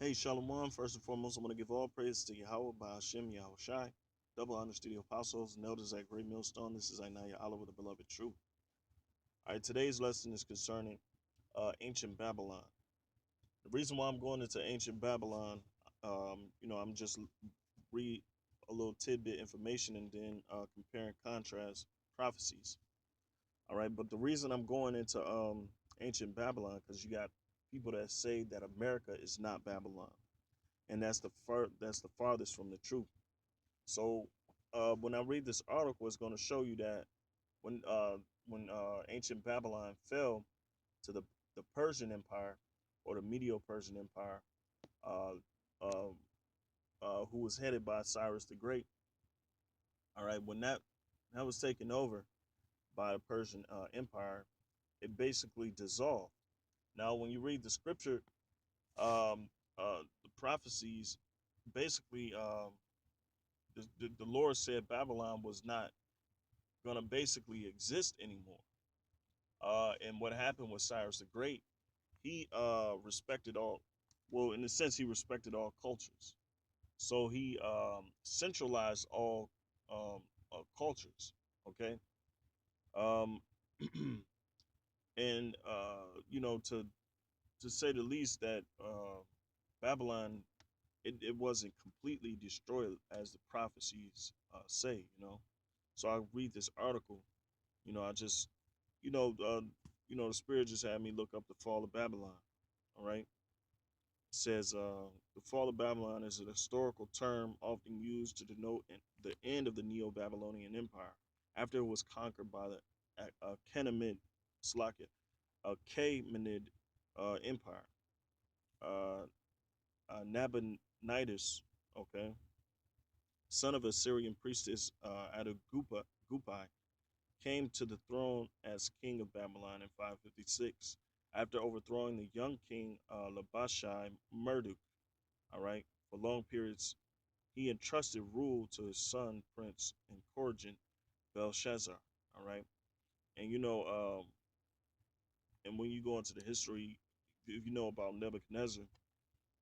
Hey, Shalom. First and foremost, I want to give all praise to Yahweh by Hashem Yahweh Shai. Double honors to the apostles and elders at Great Millstone. This is Ainaya Allah with the beloved truth. All right, today's lesson is concerning ancient Babylon. The reason why I'm going into ancient Babylon, I'm just read a little tidbit information and then compare and contrast prophecies. All right, but the reason I'm going into ancient Babylon because you got people that say that America is not Babylon, and that's the farthest from the truth. So when I read this article, it's going to show you that when ancient Babylon fell to the Persian Empire or the Medo-Persian Empire, uh, uh, who was headed by Cyrus the Great. All right, when that was taken over by the Persian Empire, it basically dissolved. Now, when you read the scripture, the prophecies, basically, the Lord said Babylon was not going to basically exist anymore. And what happened with Cyrus the Great, he respected all, well, in a sense, he respected all cultures. So he centralized all cultures. Okay. Um, and, to say the least, that Babylon, it wasn't completely destroyed as the prophecies say. So I read this article. I just, you know, uh, the spirit just had me look up the fall of Babylon. All right. It says the fall of Babylon is an historical term often used to denote the end of the Neo-Babylonian Empire after it was conquered by the Achaemenid, Slakia, Achaemenid Empire. Uh, Nabonidus, okay, son of a Syrian priestess Gupai, came to the throne as king of Babylon in 556 after overthrowing the young king Labashai Marduk. All right, for long periods, he entrusted rule to his son, Prince and Corrigan Belshazzar. All right, and and when you go into the history, if you know about Nebuchadnezzar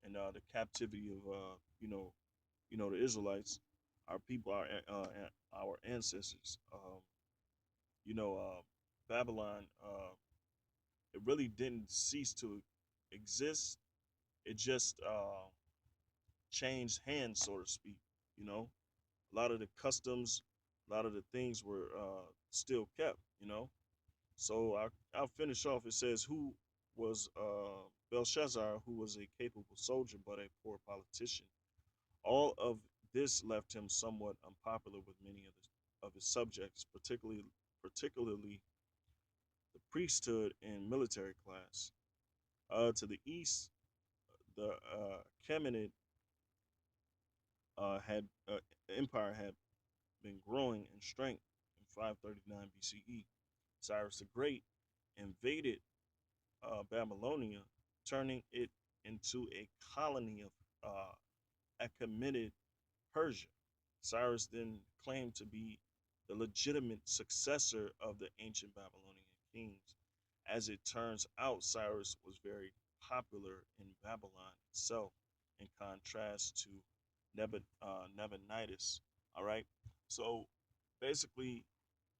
and the captivity of the Israelites, our people, our ancestors. You know, Babylon, it really didn't cease to exist. It just changed hands, so to speak. You know, a lot of the customs, a lot of the things were still kept. So I'll finish off. It says, who was Belshazzar, who was a capable soldier but a poor politician. All of this left him somewhat unpopular with many of his subjects, particularly the priesthood and military class. To the east, the Achaemenid had empire had been growing in strength in 539 BCE. Cyrus the Great invaded Babylonia, turning it into a colony of Achaemenid Persia. Cyrus then claimed to be the legitimate successor of the ancient Babylonian kings. As it turns out, Cyrus was very popular in Babylon itself, in contrast to Nabonidus. All right, so basically,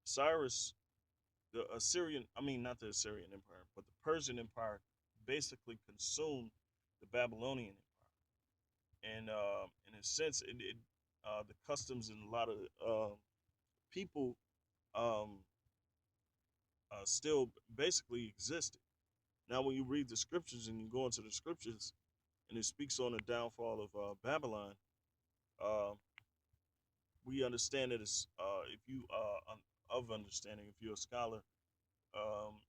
Cyrus, the Assyrian, I mean, not the Assyrian Empire, but the Persian Empire, basically consumed the Babylonian Empire, and in a sense, the customs and a lot of people um, still basically existed. Now, when you read the scriptures and you go into the scriptures, and it speaks on the downfall of Babylon, uh, we understand that it's if you of understanding, if you're a scholar,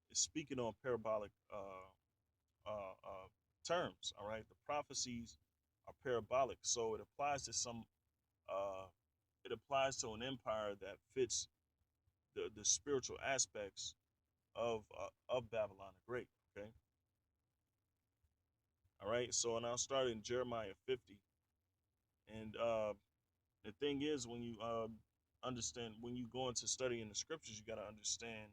it's speaking on parabolic uh, uh, terms. All right, the prophecies are parabolic, so it applies to some. Uh, it applies to an empire that fits the spiritual aspects of Babylon the Great. Okay, all right. So, and I'll start in Jeremiah 50, and the thing is, when you understand, when you go into studying the scriptures, you got to understand.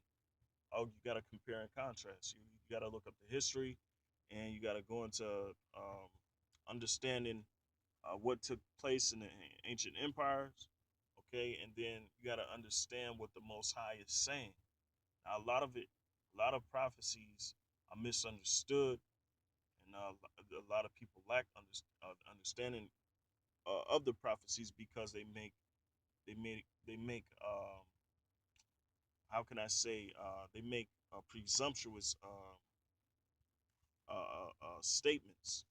Oh, you got to compare and contrast. You got to look up the history, and you got to go into understanding what took place in the ancient empires. Okay, and then you got to understand what the Most High is saying. Now, a lot of prophecies are misunderstood, and a lot of people lack understanding of the prophecies because they make how can I say they make presumptuous statements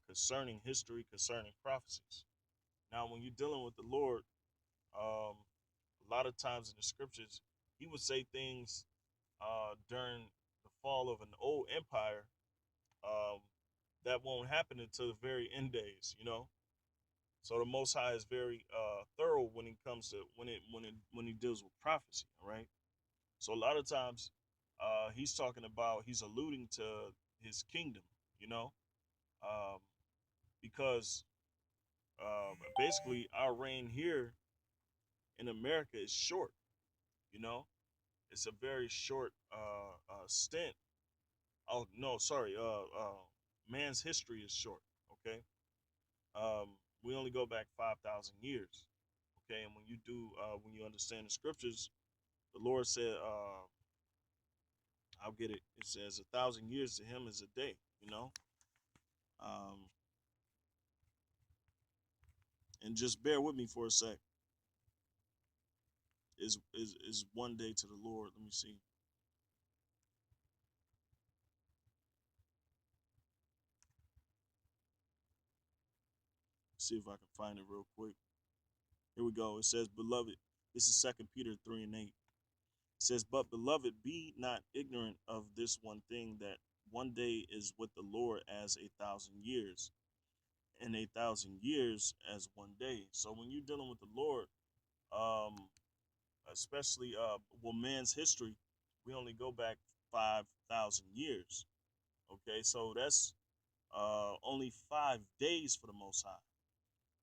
concerning history, concerning prophecies. Now, when you're dealing with the Lord, a lot of times in the scriptures, He would say things during the fall of an old empire um, that won't happen until the very end days. So the Most High is very thorough when it comes to when he deals with prophecy. All right. So a lot of times, he's alluding to his kingdom. You know, um, because basically our reign here in America is short. You know, it's a very short stint. Oh no, sorry. Man's history is short. Okay. We only go back 5,000 years. Okay, and when you understand the scriptures, the Lord said, "I'll get it." It says, "1,000 years to him is a day." Um, and just bear with me for a sec. Is one day to the Lord? Let me see. See if I can find it real quick. Here we go. It says, "Beloved," this is Second Peter 3:8. It says, "But beloved, be not ignorant of this one thing, that one day is with the Lord as 1,000 years, and 1,000 years as one day." So when you're dealing with the Lord, um, especially man's history, we only go back 5,000 years. Okay, so that's only 5 days for the Most High.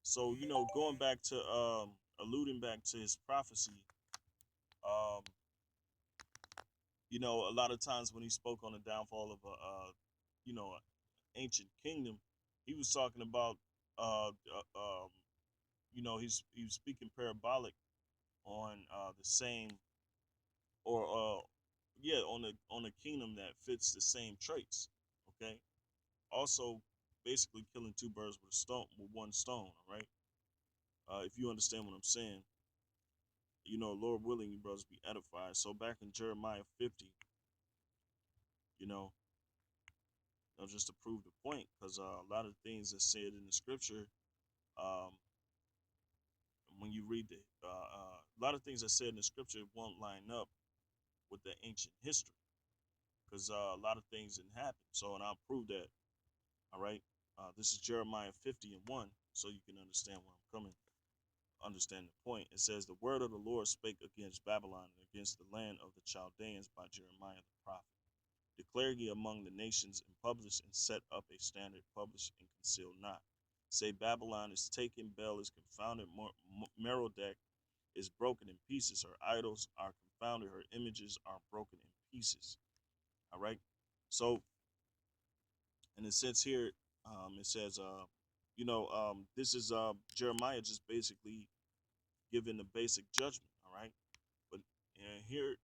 So going back to alluding back to his prophecy, um, a lot of times when he spoke on the downfall of you know, ancient kingdom, he was talking about he was speaking parabolic on the same or yeah, on a kingdom that fits the same traits. Okay, also basically killing two birds with a stone with one stone. All right, if you understand what I'm saying, Lord willing, you brothers be edified. So back in Jeremiah 50, you know, just to prove the point, because a lot of things that said in the scripture, um, when you read a lot of things that said in the scripture won't line up with the ancient history, because a lot of things didn't happen. So, and I'll prove that. All right. This is Jeremiah 50:1, so you can understand where I'm coming. Understand the point. It says, "The word of the Lord spake against Babylon and against the land of the Chaldeans by Jeremiah the prophet. Declare ye among the nations, and publish and set up a standard, publish and conceal not. Say, Babylon is taken, Bel is confounded, Merodach is broken in pieces, her idols are confounded, her images are broken in pieces." All right. So, in a sense here, it says, this is Jeremiah just basically giving the basic judgment. All right. But here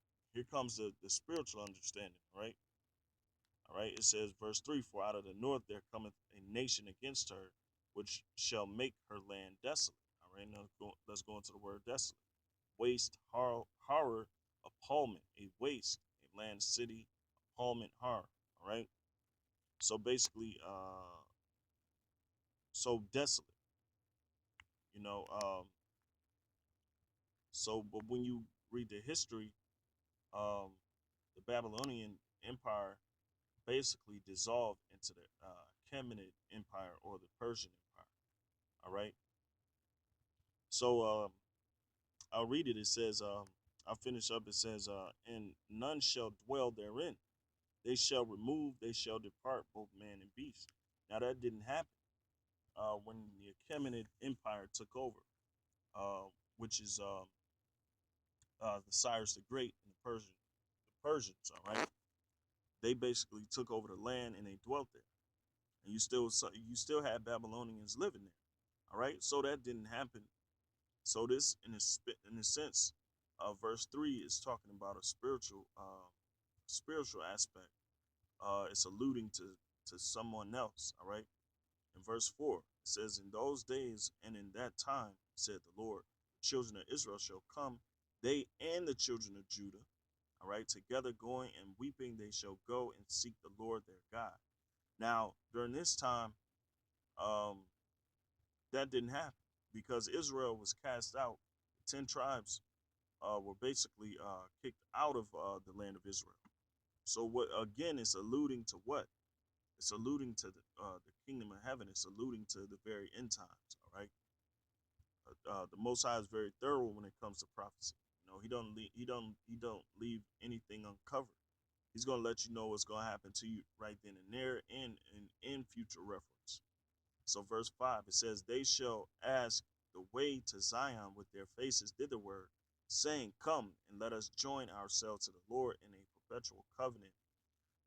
comes the spiritual understanding. All right. All right, it says, verse 3, "For out of the north there cometh a nation against her, which shall make her land desolate." All right, now let's go into the word desolate. Waste, horror, appallment, a waste, a land, city, appallment, horror. All right, so basically, so desolate, you know. But when you read the history, um, the Babylonian Empire basically dissolved into the Achaemenid Empire or the Persian Empire. All right. So I'll read it. It says, I'll finish up. It says, "And none shall dwell therein. They shall remove, they shall depart, both man and beast." Now that didn't happen when the Achaemenid Empire took over, which is the Cyrus the Great and the Persians. All right, they basically took over the land and they dwelt there. and you still had Babylonians living there. All right, so that didn't happen. So this, in a sense, verse 3 is talking about a spiritual aspect. It's alluding to someone else. All right. In verse 4, it says, "In those days and in that time, said the Lord, the children of Israel shall come, they and the children of Judah, all right, together going and weeping, they shall go and seek the Lord their God." Now, during this time, um, that didn't happen because Israel was cast out. 10 tribes were basically kicked out of the land of Israel. So, what again is alluding to what? It's alluding to the kingdom of heaven. It's alluding to the very end times. All right. The Most High is very thorough when it comes to prophecy. You know, he don't leave anything uncovered. He's gonna let you know what's gonna happen to you right then and there, and in future reference. So verse 5, it says, "They shall ask the way to Zion with their faces thitherward, saying, Come and let us join ourselves to the Lord in a perpetual covenant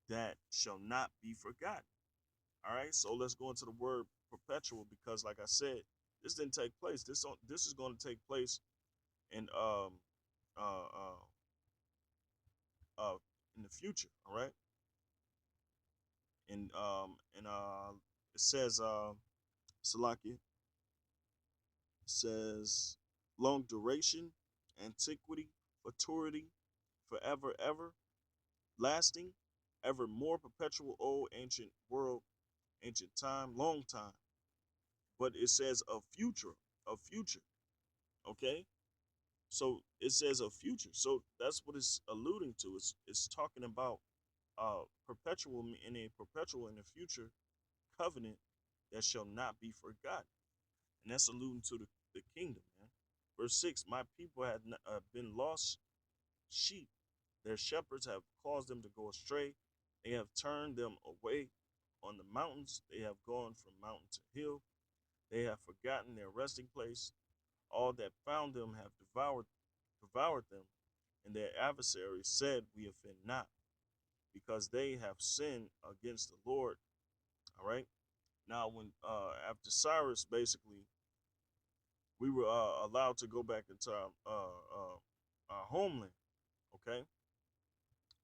that shall not be forgotten." All right, so let's go into the word perpetual, because, like I said, this didn't take place. This is going to take place in uh uh uh in the future. All right, and it says Salakia says long duration, antiquity, futurity, forever, ever, lasting, ever more, perpetual, old, ancient world, ancient time, long time. But it says a future. Okay, so it says a future. So that's what it's alluding to. It's talking about perpetual, in a perpetual, in the future covenant that shall not be forgotten, and that's alluding to the kingdom, man. Verse 6: "My people had been lost sheep; their shepherds have caused them to go astray. They have turned them away on the mountains. They have gone from mountain to hill. They have forgotten their resting place. All that found them have devoured them, and their adversaries said, We offend not, because they have sinned against the Lord." All right. Now, when after Cyrus, basically, we were allowed to go back into our homeland. Okay,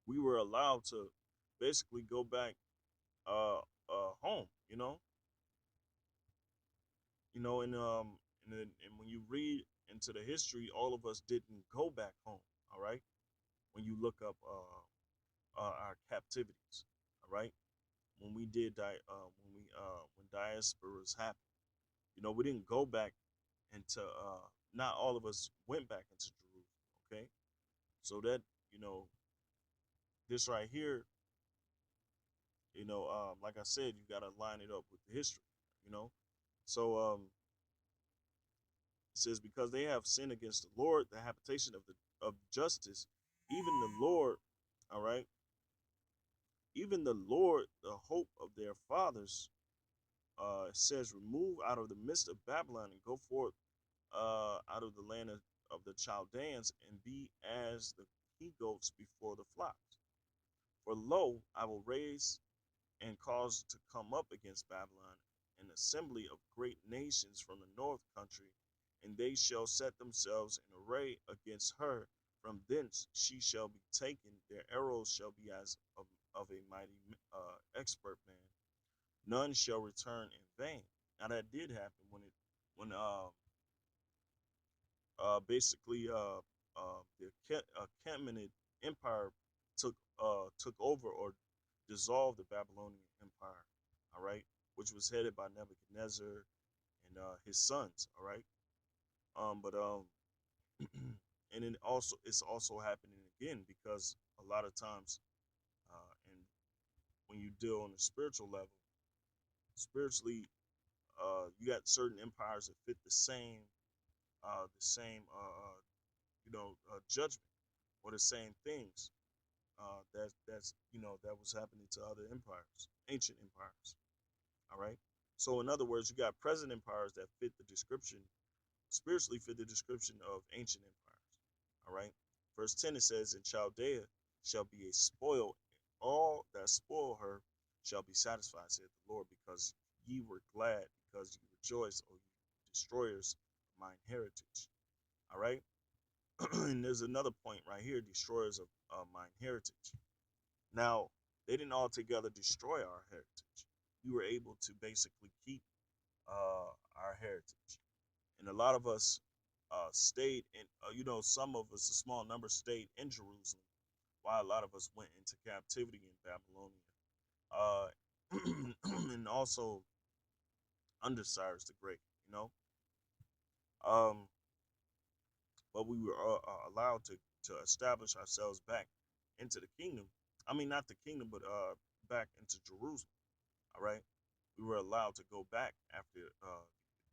we were allowed to basically go back home. And when you read into the history, all of us didn't go back home. All right, when you look up our captivities. All right, when we did when diasporas happened, we didn't go back into. Not all of us went back into Jerusalem. Okay, so that you know this right here, like I said, you got to line it up with the history. You know, so it says, "Because they have sinned against the Lord, the habitation of justice, even the Lord." All right, even the Lord, the hope of their fathers. It says, "Remove out of the midst of Babylon and go forth out of the land of the Chaldeans, and be as the he goats before the flocks. For lo, I will raise and cause to come up against Babylon an assembly of great nations from the north country, and they shall set themselves in array against her. From thence she shall be taken. Their arrows shall be as of a mighty expert man. None shall return in vain." Now that did happen when basically the Achaemenid Empire took over or dissolved the Babylonian Empire. All right, which was headed by Nebuchadnezzar and his sons. All right, but and it's also happening again, because a lot of times, and when you deal on the spiritual level, spiritually, you got certain empires that fit the same judgment, or the same things that was happening to other empires, ancient empires. All right. So in other words, you got present empires that fit the description, spiritually fit the description of ancient empires. All right. Verse 10, it says, "In Chaldea shall be a spoil, all that spoil her shall be satisfied, saith the Lord, because ye were glad, because ye rejoiced, O ye destroyers of mine heritage. All right. And there's another point right here, destroyers of mine heritage. Now, they didn't altogether destroy our heritage. We were able to basically keep our heritage. And a lot of us stayed in, some of us, a small number, stayed in Jerusalem, while a lot of us went into captivity in Babylonia. And also under Cyrus the Great, you know. Um, but we were allowed to establish ourselves back into the kingdom. I mean, not the kingdom, but back into Jerusalem. All right, we were allowed to go back after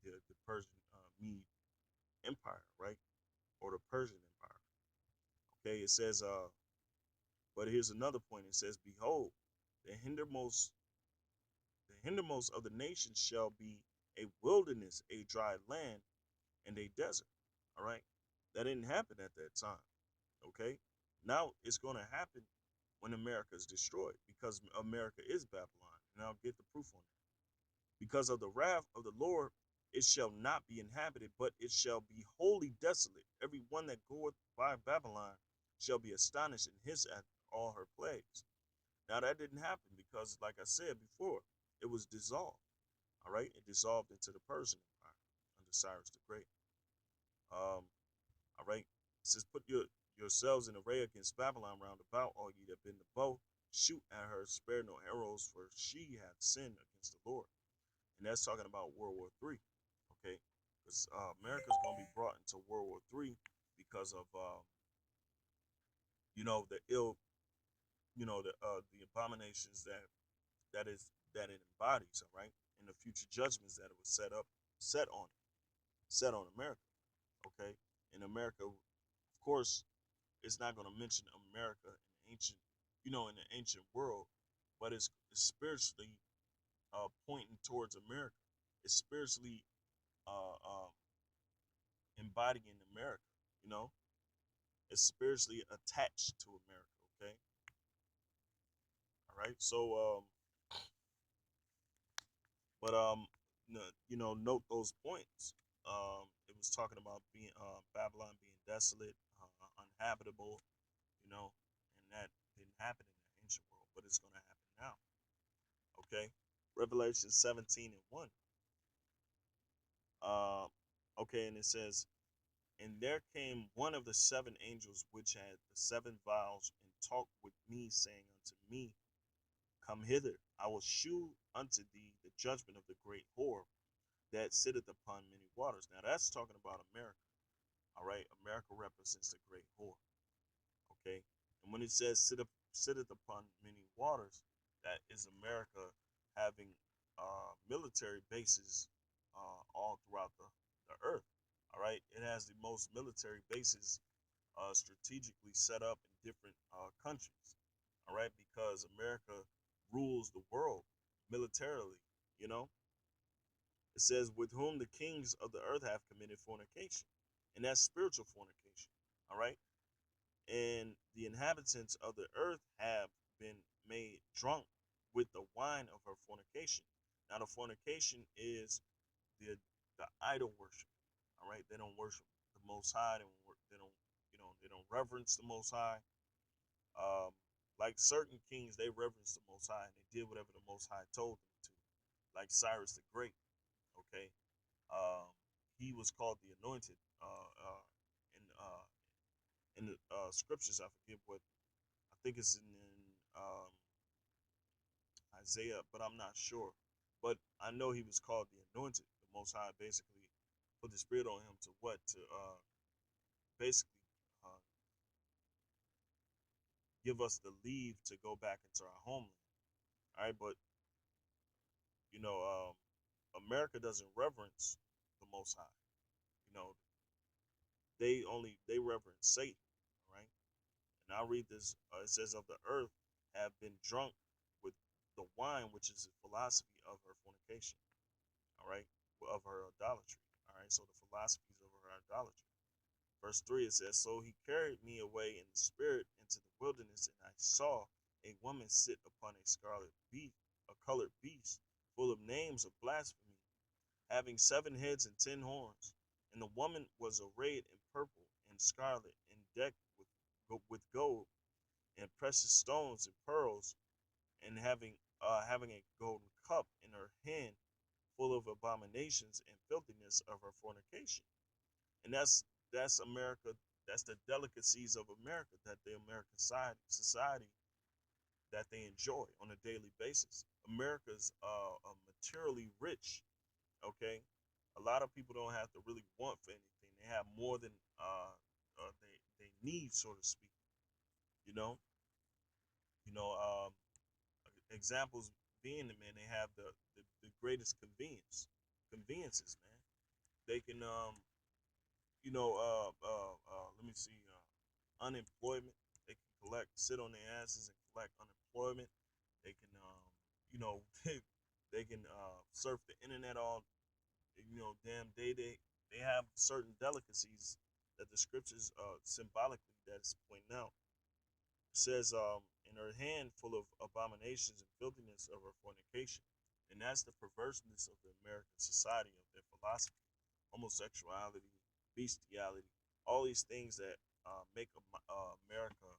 the Persian Mede Empire, right, or the Persian Empire. Okay, it says, but here's another point. It says, "Behold, the hindermost, the hindermost of the nations shall be a wilderness, a dry land, and a desert." All right, that didn't happen at that time. Okay, now it's going to happen when America is destroyed, because America is Babylon, and I'll get the proof on that. Because of the wrath of the Lord, it shall not be inhabited, but it shall be wholly desolate. Every one that goeth by Babylon shall be astonished in his at all her plagues. Now that didn't happen because, like I said before, it was dissolved. All right, it dissolved into the Persian Empire under Cyrus the Great. All right, it says, "Put yourselves in array against Babylon round about, all ye that bend the bow. Shoot at her, spare no arrows, for she hath sinned against the Lord." And that's talking about World War III. Okay, because America's going to be brought into World War III because of the ill, the abominations that it embodies. All right, and the future judgments that it was set on set on America. Okay, in America, of course, it's not going to mention America in ancient, in the ancient world, but it's spiritually pointing towards America. It's spiritually uh, um, embodying America. You know, it's spiritually attached to America. Okay, all right. So, note those points. It was talking about being Babylon being desolate, uninhabitable. And that didn't happen in the ancient world, but it's going to happen now. Okay, Revelation 17:1. Uh, okay, and it says, "And there came one of the seven angels which had the seven vials, and talked with me, saying unto me, Come hither, I will shew unto thee the judgment of the great whore that sitteth upon many waters." Now that's talking about America. All right, America represents the great whore. Okay, and when it says sitteth upon many waters, that is America having military bases all throughout the earth. All right, it has the most military bases strategically set up in different countries. All right, because America rules the world militarily. You know, it says, "With whom the kings of the earth have committed fornication," and that's spiritual fornication. All right, and the inhabitants of the earth have been made drunk with the wine of her fornication. Now, the fornication is the the idol worship. All right, they don't worship the Most High. They don't reverence the Most High. Um, like certain kings, they reverence the Most High and they did whatever the Most High told them to. Like Cyrus the Great. Okay, um, he was called the Anointed. In the scriptures, I forget what I think it's in Isaiah, but I'm not sure. But I know he was called the Anointed. The Most High basically put the Spirit on him to what to basically uh, give us the leave to go back into our homeland. All right, but you know, America doesn't reverence the Most High. You know, they reverence Satan. All right, and I'll read this. It says, "Of the earth have been drunk with the wine, which is the philosophy of her fornication." All right, of her idolatry. All right, so the philosophies of her idolatry. Verse 3, it says, "So he carried me away in the spirit into the wilderness, and I saw a woman sit upon a scarlet beast, a colored beast, full of names of blasphemy, having 7 heads and 10 horns. And the woman was arrayed in purple and scarlet, and decked with gold and precious stones and pearls, and having a golden cup in her hand, full of abominations and filthiness of her fornication. And that's America. That's the delicacies of America that the American society that they enjoy on a daily basis. America's materially rich. Okay, a lot of people don't have to really want for anything. They have more than they need, so to speak. You know, you know. Examples being, man, they have the greatest conveniences, man. They can let me see, unemployment. They can sit on their asses and collect unemployment. They can you know they can surf the internet all damn day. They have certain delicacies that the scriptures symbolically that's pointing out. It says, in her hand full of abominations and filthiness of her fornication. And that's the perverseness of the American society, of their philosophy, homosexuality, bestiality, all these things that make America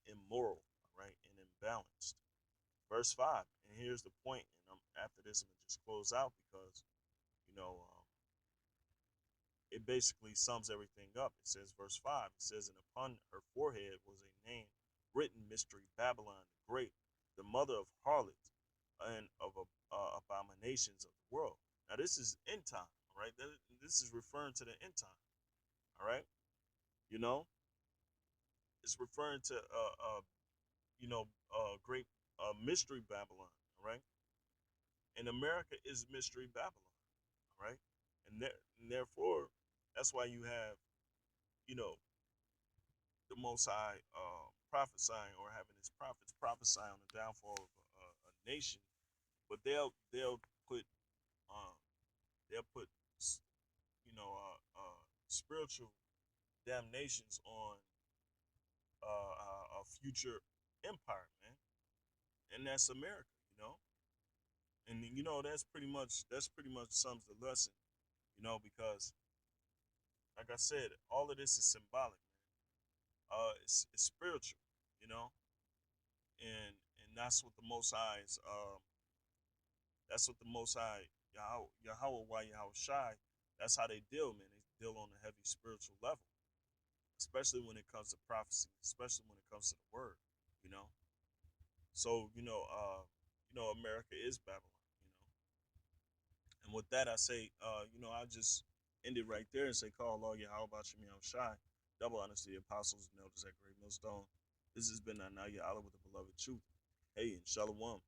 immoral, right, and imbalanced. Verse 5, and here's the point, and after this, I'm going to just close out because, you know, it basically sums everything up. It says, verse 5, it says, and upon her forehead was a name written, Mystery Babylon the Great, the mother of harlots and of abominations of the world. Now, this is end time, all right? This is referring to the end time, all right? You know, it's referring to, great Mystery Babylon, all right? And America is Mystery Babylon, all right? And therefore, that's why you have, you know, the Most High prophesying, or having his prophets prophesy on the downfall of a nation, but they'll put uh, they'll put spiritual damnations on a future empire, man, and that's America, and that's pretty much sums the lesson, because like I said, all of this is symbolic, man. It's spiritual, you know, and that's what the Most High is. That's what the Most High Yahweh, why Yahweh Shai. That's how they deal, man. They deal on a heavy spiritual level, especially when it comes to prophecy, especially when it comes to the word, you know. So America is Babylon, And with that, I say, I just end it right there and say, call Allah Yahweh Bashim Yahweh Shai, double honesty, the apostles and elders at Great Millstone. This has been Anaya Allah with the beloved truth. Hey, and Shalom.